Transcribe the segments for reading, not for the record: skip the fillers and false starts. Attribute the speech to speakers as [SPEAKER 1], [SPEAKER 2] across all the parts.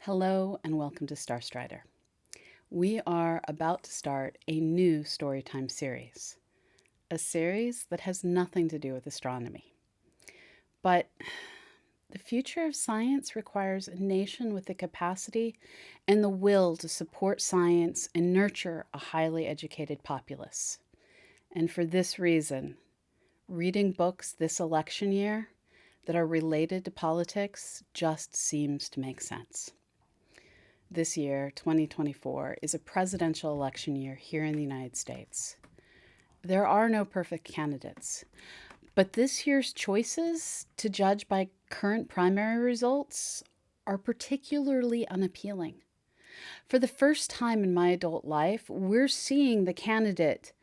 [SPEAKER 1] Hello and welcome to Starstrider. We are about to start a new Storytime series, a series that has nothing to do with astronomy. But the future of science requires a nation with the capacity and the will to support science and nurture a highly educated populace. And for this reason, reading books this election year that are related to politics just seems to make sense. This year, 2024, is a presidential election year here in the United States. There are no perfect candidates, but this year's choices, to judge by current primary results, are particularly unappealing. For the first time in my adult life, we're seeing the candidate,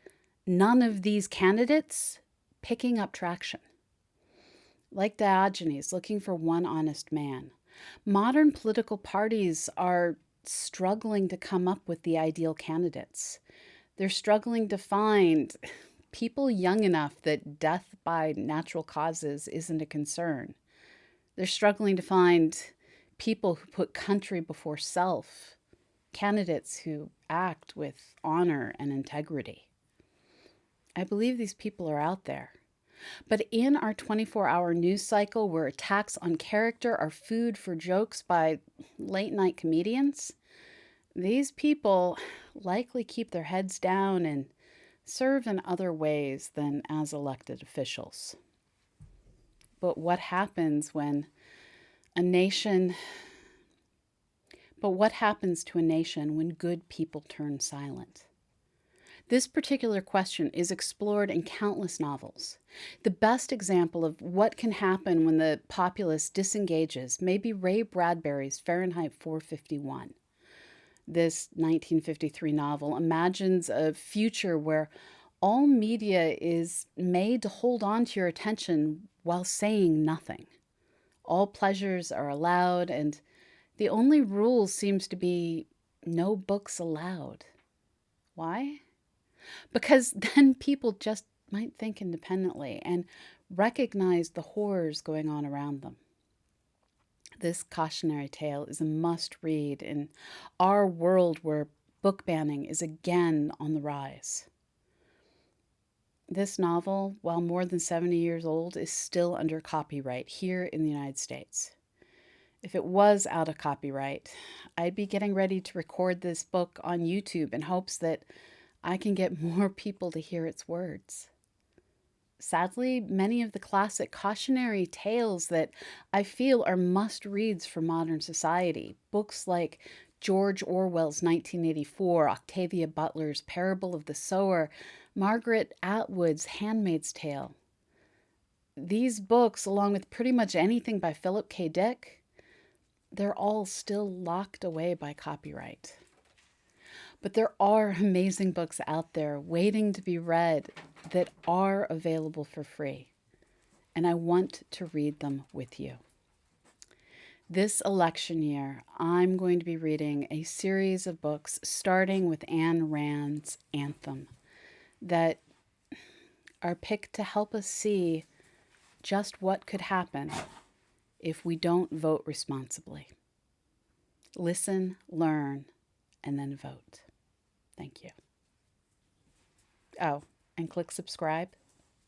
[SPEAKER 1] none of these candidates, picking up traction. Like Diogenes looking for one honest man, modern political parties are struggling to come up with the ideal candidates. They're struggling to find people young enough that death by natural causes isn't a concern. They're struggling to find people who put country before self, candidates who act with honor and integrity. I believe these people are out there. But in our 24-hour news cycle, where attacks on character are food for jokes by late-night comedians, these people likely keep their heads down and serve in other ways than as elected officials. But what happens to a nation when good people turn silent? This particular question is explored in countless novels. The best example of what can happen when the populace disengages may be Ray Bradbury's Fahrenheit 451. This 1953 novel imagines a future where all media is made to hold on to your attention while saying nothing. All pleasures are allowed, and the only rule seems to be no books allowed. Why? Because then people just might think independently and recognize the horrors going on around them. This cautionary tale is a must read in our world where book banning is again on the rise. This novel, while more than 70 years old, is still under copyright here in the United States. If it was out of copyright, I'd be getting ready to record this book on YouTube in hopes that I can get more people to hear its words. Sadly, many of the classic cautionary tales that I feel are must-reads for modern society, books like George Orwell's 1984, Octavia Butler's Parable of the Sower, Margaret Atwood's Handmaid's Tale. These books, along with pretty much anything by Philip K. Dick, they're all still locked away by copyright. But there are amazing books out there waiting to be read that are available for free, and I want to read them with you. This election year, I'm going to be reading a series of books starting with Ayn Rand's Anthem that are picked to help us see just what could happen if we don't vote responsibly. Listen, learn, and then vote. Thank you. Oh, and click subscribe